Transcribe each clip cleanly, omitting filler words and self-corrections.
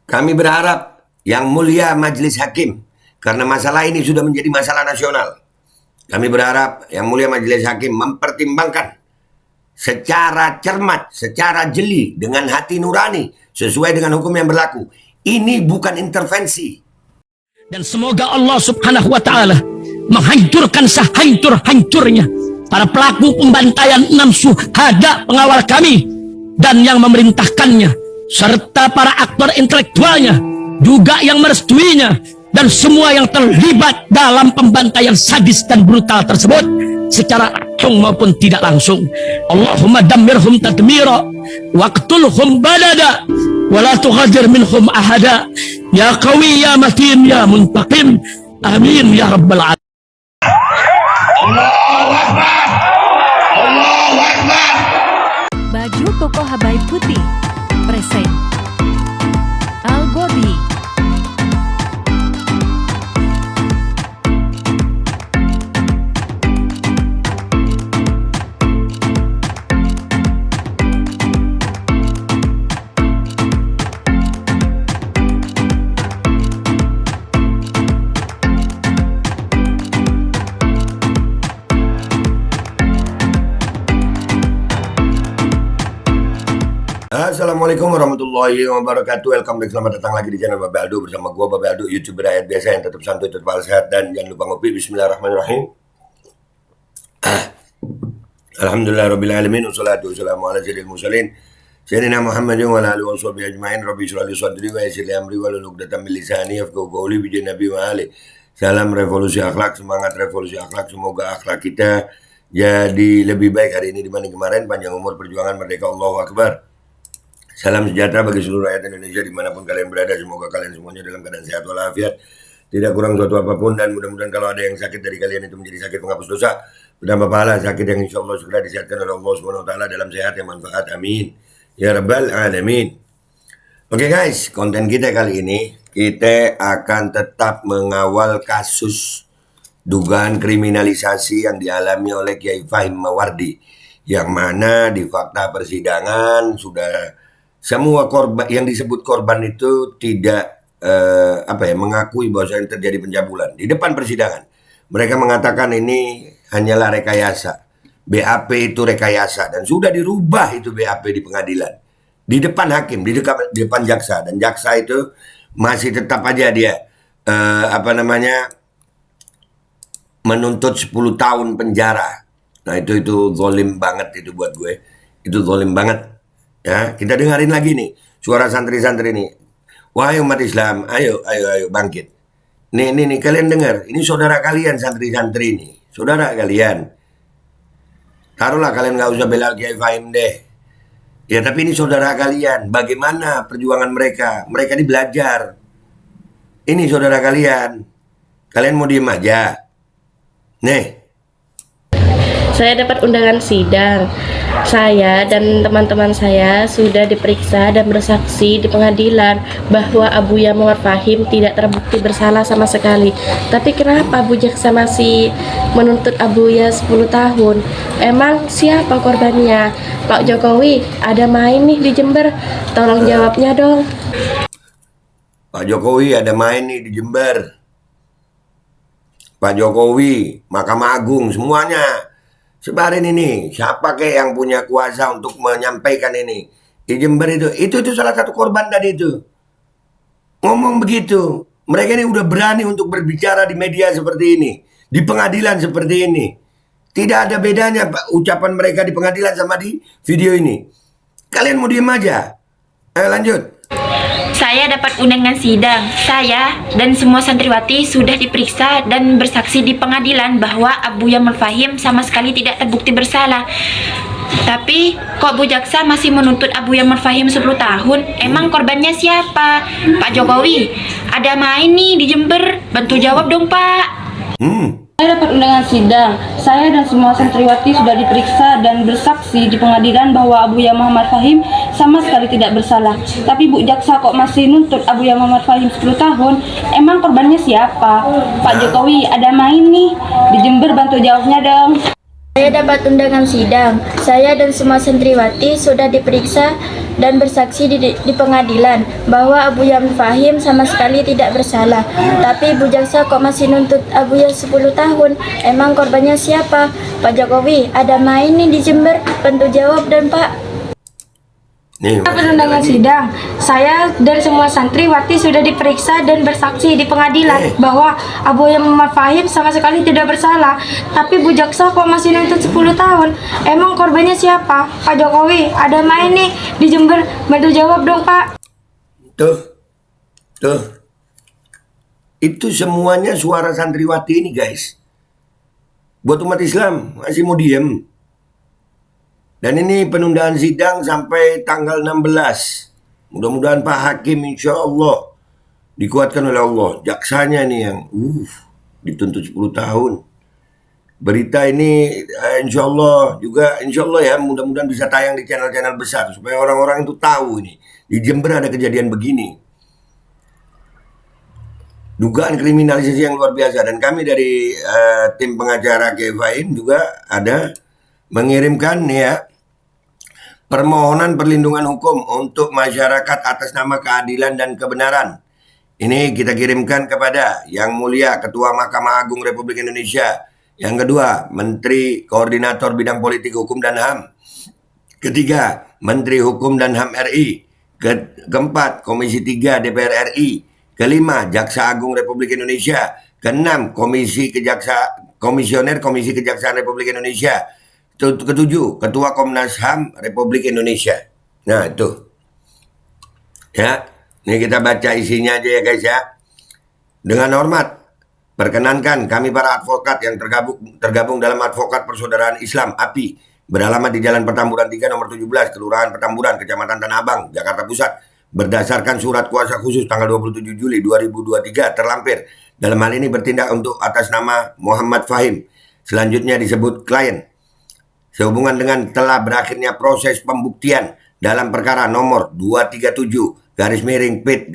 Kami berharap yang mulia Majelis Hakim, karena masalah ini sudah menjadi masalah nasional. Kami berharap yang mulia Majelis Hakim mempertimbangkan secara cermat, secara jeli, dengan hati nurani, sesuai dengan hukum yang berlaku. Ini bukan intervensi. Dan semoga Allah subhanahu wa ta'ala menghancurkan sehancur-hancurnya para pelaku pembantaian 6 syuhada pengawal kami dan yang memerintahkannya, serta para aktor intelektualnya juga yang merestuinya, dan semua yang terlibat dalam pembantaian sadis dan brutal tersebut secara langsung maupun tidak langsung. Allahumma dammirhum tadmira waqtulhum badada wala tughadir minhum ahada ya qawi ya matin ya muntaqim amin ya rabbal alamin. Allahu Akbar, Allahu Akbar. Baju koko Habaib Putih present Al Godi. Assalamualaikum warahmatullahi wabarakatuh. Welcome back, selamat datang lagi di channel Babe Aldo bersama gua Babe Aldo, YouTuber rakyat biasa yang tetap santuy, tetap sehat, dan jangan lupa ngopi. Bismillahirrahmanirrahim. Alhamdulillahirabbil alamin, wassalatu wassalamu ala sayyidil mursalin sayyidina Muhammadin wa ala alihi washabihi ajmain. Rabbi shrah li sadri wa yassir li amri wahlul 'uqdatam min lisani yafqahu qawli bi nabi wa ali. Salam revolusi akhlak, semangat revolusi akhlak. Semoga akhlak kita jadi lebih baik hari ini dibanding kemarin. Panjang umur, perjuangan, merdeka, Allahu Akbar. Salam sejahtera bagi seluruh rakyat Indonesia dimanapun kalian berada. Semoga kalian semuanya dalam keadaan sehat walafiat, tidak kurang suatu apapun, dan mudah-mudahan kalau ada yang sakit dari kalian itu menjadi sakit penghapus dosa, bertambah pahala, sakit yang insya Allah segera disehatkan oleh Allah Subhanahu Wa Taala dalam sehat yang manfaat. Amin ya rabbal alamin. Oke guys, konten kita kali ini kita akan tetap mengawal kasus dugaan kriminalisasi yang dialami oleh Kiai Fahim Mawardi, yang mana di fakta persidangan sudah semua korban yang disebut korban itu tidak mengakui bahwa yang terjadi pencabulan di depan persidangan. Mereka mengatakan ini hanyalah rekayasa. BAP itu rekayasa dan sudah dirubah itu BAP di pengadilan. Di depan hakim, di depan jaksa, dan jaksa itu masih tetap aja dia menuntut 10 tahun penjara. Nah, itu zalim banget itu buat gue. Itu zalim banget. Ya, kita dengerin lagi nih suara santri-santri nih. Wahai umat Islam, ayo bangkit. Nih kalian dengar, ini saudara kalian santri-santri nih, saudara kalian. Taruhlah kalian nggak usah bela Kiai Fahim deh. Ya, tapi ini saudara kalian. Bagaimana perjuangan mereka? Mereka ini belajar. Ini saudara kalian. Kalian mau diem aja? Nih. Saya dapat undangan sidang. Saya dan teman-teman saya sudah diperiksa dan bersaksi di pengadilan bahwa Abuya Muhammad Fahim tidak terbukti bersalah sama sekali. Tapi kenapa Bu Jaksa masih menuntut Abuya 10 tahun? Emang siapa korbannya? Pak Jokowi ada main nih di Jember. Tolong jawabnya dong. Pak Jokowi ada main nih di Jember. Pak Jokowi, Mahkamah Agung, semuanya sebarin ini. Siapa kayak yang punya kuasa untuk menyampaikan ini di Jember itu salah satu korban tadi itu ngomong begitu. Mereka ini udah berani untuk berbicara di media seperti ini, di pengadilan seperti ini. Tidak ada bedanya Pak, ucapan mereka di pengadilan sama di video ini. Kalian mau diem aja? Ayo lanjut. Saya dapat undangan sidang. Saya dan semua santriwati sudah diperiksa dan bersaksi di pengadilan bahwa Abuya Muhammad Fahim sama sekali tidak terbukti bersalah. Tapi kok Bu Jaksa masih menuntut Abuya Muhammad Fahim 10 tahun? Emang korbannya siapa? Pak Jokowi ada main nih di Jember. Bantu jawab dong Pak. Saya dapat undangan sidang. Saya dan semua santriwati sudah diperiksa dan bersaksi di pengadilan bahwa Abuya Muhammad Fahim sama sekali tidak bersalah. Tapi Bu Jaksa kok masih nuntut Abuya Muhammad Fahim 10 tahun? Emang korbannya siapa? Pak Jokowi ada main nih di Jember, bantu jawabnya dong. Saya dapat undangan sidang. Saya dan semua santriwati sudah diperiksa dan bersaksi di pengadilan bahwa Abuya Fahim sama sekali tidak bersalah. Tapi Bu Jaksa kok masih nuntut Abuya 10 tahun? Emang korbannya siapa? Pak Jokowi, ada main nih di Jember? Bantu jawab dan Pak. Nih, Dapat undangan sidang, saya dan semua santriwati sudah diperiksa dan bersaksi di pengadilan bahwa Abuya Muhammad Fahim sama sekali tidak bersalah. Tapi Bu Jaksa kok masih nuntut 10 tahun? Emang korbannya siapa? Pak Jokowi, ada main nih di Jember, bantu jawab dong Pak. Tuh. Itu semuanya suara santriwati ini guys. Buat umat Islam masih mau diem. Dan ini penundaan sidang sampai tanggal 16. Mudah-mudahan Pak Hakim insya Allah dikuatkan oleh Allah. Jaksanya nih yang dituntut 10 tahun. Berita ini insya Allah ya mudah-mudahan bisa tayang di channel-channel besar. Supaya orang-orang itu tahu ini. Di Jember ada kejadian begini. Dugaan kriminalisasi yang luar biasa. Dan kami dari tim pengacara Kiai Fahim juga ada mengirimkan ya permohonan perlindungan hukum untuk masyarakat atas nama keadilan dan kebenaran. Ini kita kirimkan kepada Yang Mulia Ketua Mahkamah Agung Republik Indonesia. Yang kedua, Menteri Koordinator Bidang Politik Hukum dan HAM. Ketiga, Menteri Hukum dan HAM RI. Keempat, Komisi 3 DPR RI. Kelima, Jaksa Agung Republik Indonesia. Keenam, Komisioner Komisi Kejaksaan Republik Indonesia. Ketujuh, Ketua Komnas HAM Republik Indonesia. Nah itu. Ya, ini kita baca isinya aja ya guys ya. Dengan hormat, perkenankan kami para advokat yang tergabung dalam Advokat Persaudaraan Islam API beralamat di Jalan Petamburan 3 nomor 17, Kelurahan Petamburan, Kecamatan Tanah Abang, Jakarta Pusat, berdasarkan surat kuasa khusus tanggal 27 Juli 2023 terlampir. Dalam hal ini bertindak untuk atas nama Muhammad Fahim. Selanjutnya disebut klien. Sehubungan dengan telah berakhirnya proses pembuktian dalam perkara nomor 237 garis miring PIT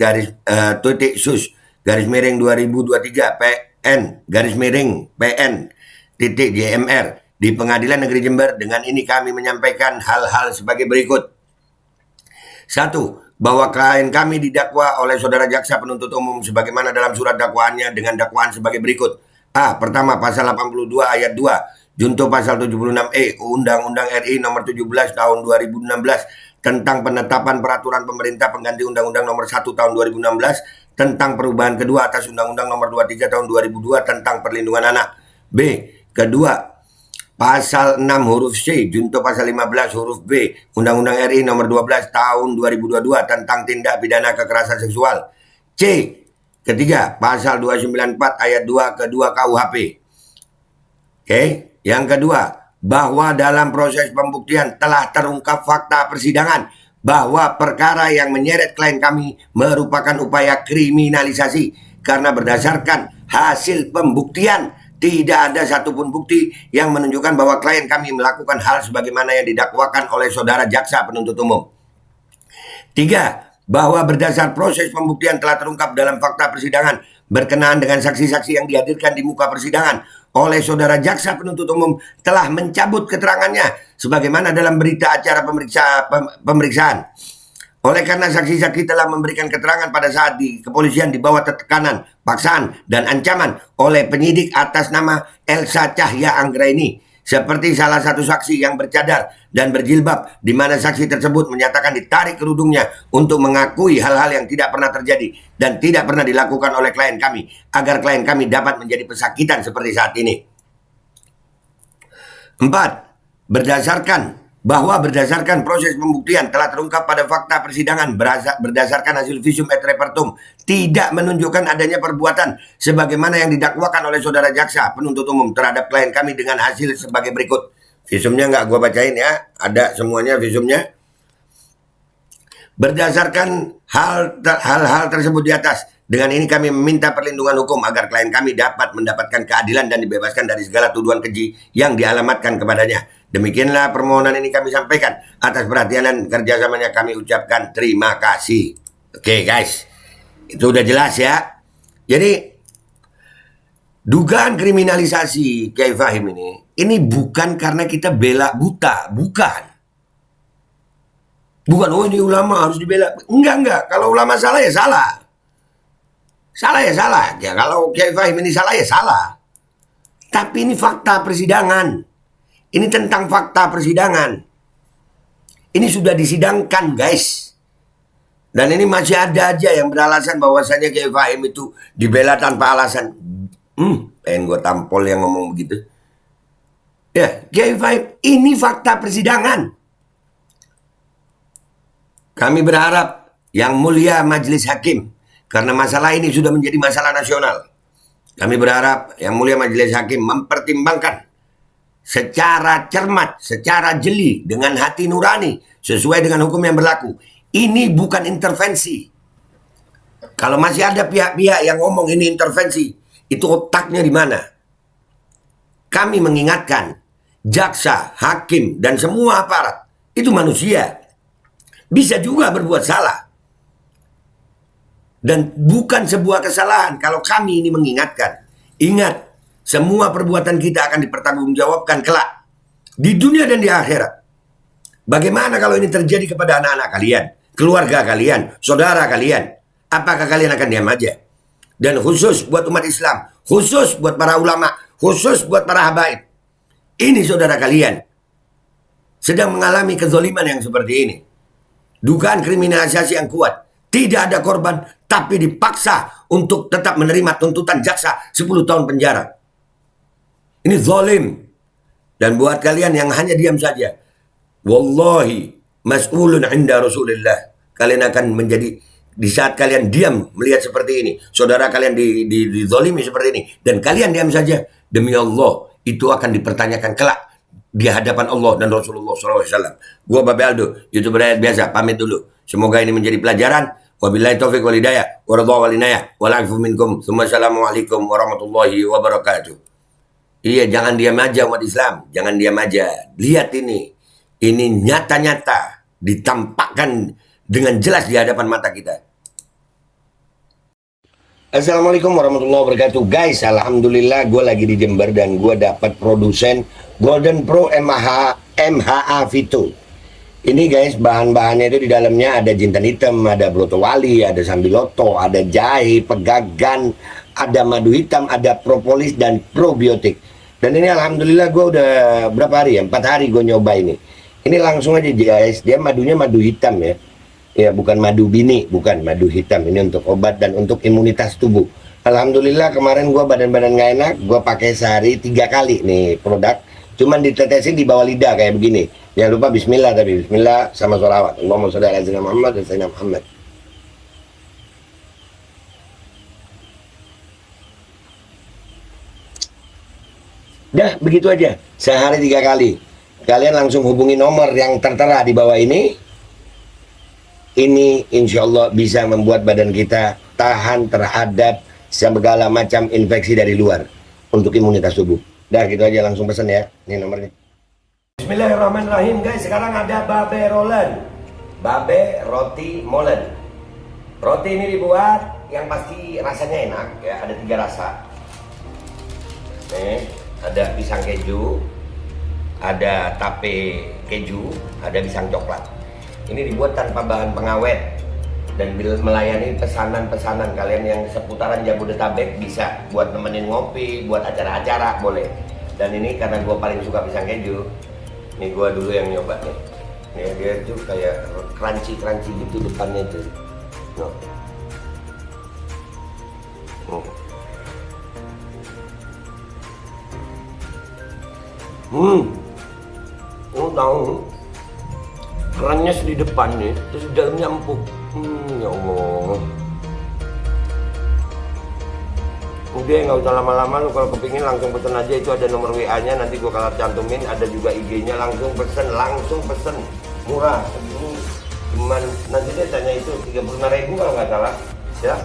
titik sus garis miring 2023 PN garis miring PN titik JMR di Pengadilan Negeri Jember. Dengan ini kami menyampaikan hal-hal sebagai berikut. 1. Bahwa klien kami didakwa oleh saudara jaksa penuntut umum sebagaimana dalam surat dakwaannya dengan dakwaan sebagai berikut. A. Pertama, pasal 82 ayat 2 junto pasal 76E Undang-Undang RI nomor 17 tahun 2016 tentang penetapan peraturan pemerintah pengganti Undang-Undang nomor 1 tahun 2016 tentang perubahan kedua atas Undang-Undang nomor 23 tahun 2002 tentang perlindungan anak. B. Kedua, pasal 6 huruf C junto pasal 15 huruf B Undang-Undang RI nomor 12 tahun 2022 tentang tindak pidana kekerasan seksual. C. Ketiga, pasal 294 ayat 2 kedua KUHP. Oke. Yang kedua, bahwa dalam proses pembuktian telah terungkap fakta persidangan bahwa perkara yang menyeret klien kami merupakan upaya kriminalisasi karena berdasarkan hasil pembuktian tidak ada satupun bukti yang menunjukkan bahwa klien kami melakukan hal sebagaimana yang didakwakan oleh saudara jaksa penuntut umum. 3. Bahwa berdasar proses pembuktian telah terungkap dalam fakta persidangan berkenaan dengan saksi-saksi yang dihadirkan di muka persidangan oleh saudara jaksa penuntut umum telah mencabut keterangannya sebagaimana dalam berita acara pemeriksaan. Oleh karena saksi-saksi telah memberikan keterangan pada saat di kepolisian di bawah tekanan, paksaan, dan ancaman oleh penyidik atas nama Elsa Cahya Anggraini, seperti salah satu saksi yang bercadar dan berjilbab, di mana saksi tersebut menyatakan ditarik kerudungnya untuk mengakui hal-hal yang tidak pernah terjadi dan tidak pernah dilakukan oleh klien kami, agar klien kami dapat menjadi pesakitan seperti saat ini. 4. Berdasarkan proses pembuktian telah terungkap pada fakta persidangan berdasarkan hasil visum et repertum tidak menunjukkan adanya perbuatan sebagaimana yang didakwakan oleh saudara jaksa penuntut umum terhadap klien kami dengan hasil sebagai berikut. Visumnya nggak gua bacain ya, ada semuanya visumnya. Berdasarkan hal-hal tersebut di atas, dengan ini kami meminta perlindungan hukum agar klien kami dapat mendapatkan keadilan dan dibebaskan dari segala tuduhan keji yang dialamatkan kepadanya. Demikianlah permohonan ini kami sampaikan. Atas perhatian dan kerjasamanya kami ucapkan terima kasih. Oke guys, itu udah jelas ya. Jadi dugaan kriminalisasi Kiai Fahim ini bukan karena kita bela buta, bukan. Bukan, oh ini ulama harus dibela. Enggak. Kalau ulama salah ya salah. Salah ya salah. Ya kalau Kiai Fahim ini salah ya salah. Tapi ini fakta persidangan. Ini tentang fakta persidangan. Ini sudah disidangkan, guys. Dan ini masih ada aja yang beralasan bahwasanya Kiai Fahim itu dibela tanpa alasan. Pengen gue tampol yang ngomong begitu. Ya, Kiai Fahim, ini fakta persidangan. Kami berharap yang mulia majelis hakim, karena masalah ini sudah menjadi masalah nasional. Kami berharap yang mulia majelis hakim mempertimbangkan secara cermat, secara jeli, dengan hati nurani, sesuai dengan hukum yang berlaku. Ini bukan intervensi. Kalau masih ada pihak-pihak yang ngomong ini intervensi, itu otaknya di mana? Kami mengingatkan, jaksa, hakim, dan semua aparat, itu manusia. Bisa juga berbuat salah. Dan bukan sebuah kesalahan kalau kami ini mengingatkan. Ingat, semua perbuatan kita akan dipertanggungjawabkan kelak. Di dunia dan di akhirat. Bagaimana kalau ini terjadi kepada anak-anak kalian, keluarga kalian, saudara kalian? Apakah kalian akan diam aja? Dan khusus buat umat Islam, khusus buat para ulama, khusus buat para habaib. Ini saudara kalian sedang mengalami kezaliman yang seperti ini. Dugaan kriminalisasi yang kuat. Tidak ada korban, tapi dipaksa untuk tetap menerima tuntutan jaksa 10 tahun penjara. Ini zalim. Dan buat kalian yang hanya diam saja, wallahi mas'ulun inda Rasulillah. Kalian akan menjadi, di saat kalian diam melihat seperti ini, saudara kalian dizalimi seperti ini, dan kalian diam saja, demi Allah, itu akan dipertanyakan kelak di hadapan Allah dan Rasulullah SAW. Gua Babe Aldo, YouTuber rakyat biasa, pamit dulu. Semoga ini menjadi pelajaran. Wabillahi taufiq wal hidayah, waradha wal inayah, wal afu minkum. Assalamualaikum warahmatullahi wabarakatuh. Iya, jangan diam aja umat Islam, jangan diam aja. Lihat ini nyata-nyata ditampakkan dengan jelas di hadapan mata kita. Assalamualaikum warahmatullahi wabarakatuh. Guys, alhamdulillah gue lagi di Jember dan gue dapat produsen Golden Pro MHA Vito. Ini guys, bahan-bahannya itu di dalamnya ada jintan hitam, ada broto wali, ada sambiloto, ada jahe, pegagan, ada madu hitam, ada propolis dan probiotik. Dan ini alhamdulillah gue udah berapa hari ya? 4 hari gue nyoba ini. Ini langsung aja guys, dia madunya madu hitam ya. Ya, bukan madu bini, bukan madu hitam. Ini untuk obat dan untuk imunitas tubuh. Alhamdulillah kemarin gue badan-badan gak enak, gue pakai sehari 3 kali nih produk. Cuman ditetesin di bawah lidah kayak begini. Jangan lupa bismillah, tapi bismillah sama sholawat. Allahumma sholli ala sayyidina Muhammad dan sayyidina Muhammad. Dah, begitu aja. Sehari 3 kali. Kalian langsung hubungi nomor yang tertera di bawah ini. Ini insya Allah bisa membuat badan kita tahan terhadap segala macam infeksi dari luar untuk imunitas tubuh. Dah, gitu aja, langsung pesan ya. Ini nomornya. Bismillahirrahmanirrahim guys. Sekarang ada Babe Rolen, Babe roti molen. Roti ini dibuat yang pasti rasanya enak ya. Ada 3 rasa. Nih, ada pisang keju, ada tape keju, ada pisang coklat. Ini dibuat tanpa bahan pengawet dan melayani pesanan-pesanan kalian yang seputaran Jabodetabek. Bisa buat nemenin ngopi, buat acara-acara boleh. Dan ini karena gue paling suka pisang keju, ini gue dulu yang nyoba nih. Nih dia tuh kayak crunchy gitu depannya tuh. Tahu kerennya di depan nih, terus di dalamnya empuk. Ya Allah. Udah nggak usah lama-lama, lu kalau kepingin langsung pesen aja, itu ada nomor WA-nya, nanti gua kalau cantumin, ada juga IG-nya, langsung pesen, murah. Ini cuman nanti dia tanya itu 35.000 kalau nggak salah, ya.